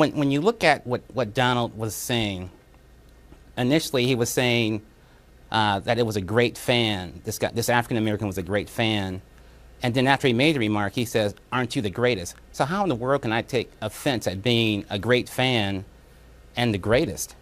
when you look at what Donald was saying, initially he was saying that it was a great fan. This African American was a great fan. And then after he made the remark, he says, "Aren't you the greatest?" So how in the world can I take offense at being a great fan and the greatest?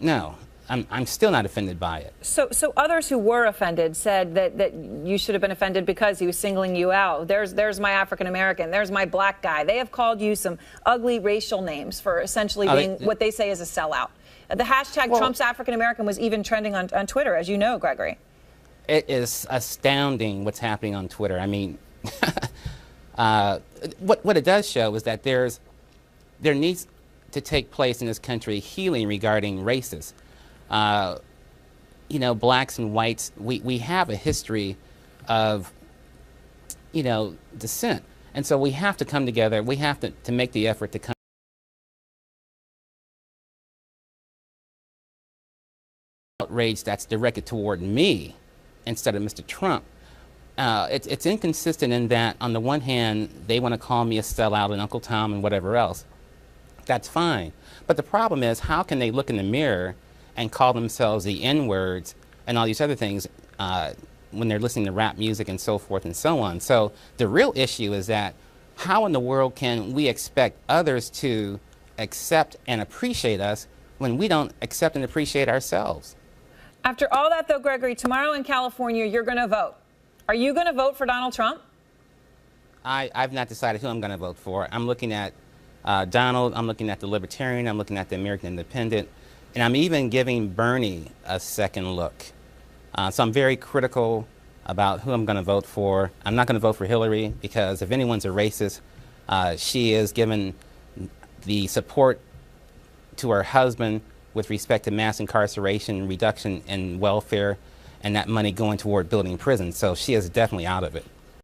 No, I'm still not offended by it. So others who were offended said that you should have been offended because he was singling you out. There's my African American. There's my black guy. They have called you some ugly racial names for essentially being what they say is a sellout. The hashtag Trump's African American was even trending on Twitter, as you know, Gregory. It is astounding what's happening on Twitter. I mean, what it does show is that there needs to take place in this country healing regarding races. You know, blacks and whites, we have a history of, you know, dissent. And so we have to come together. We have to make the effort to come. Outrage that's directed toward me instead of Mr. Trump. It's inconsistent in that, on the one hand, they want to call me a sellout and Uncle Tom and whatever else. That's fine. But the problem is, how can they look in the mirror and call themselves the N-words and all these other things when they're listening to rap music and so forth and so on? So the real issue is that, how in the world can we expect others to accept and appreciate us when we don't accept and appreciate ourselves? After all that, though, Gregory, tomorrow in California, you're going to vote. Are you going to vote for Donald Trump? I've not decided who I'm going to vote for. I'm looking at Donald, I'm looking at the Libertarian, I'm looking at the American Independent, and I'm even giving Bernie a second look. So I'm very critical about who I'm going to vote for. I'm not going to vote for Hillary because if anyone's a racist, she is given the support to her husband with respect to mass incarceration, reduction in welfare, and that money going toward building prisons. So she is definitely out of it.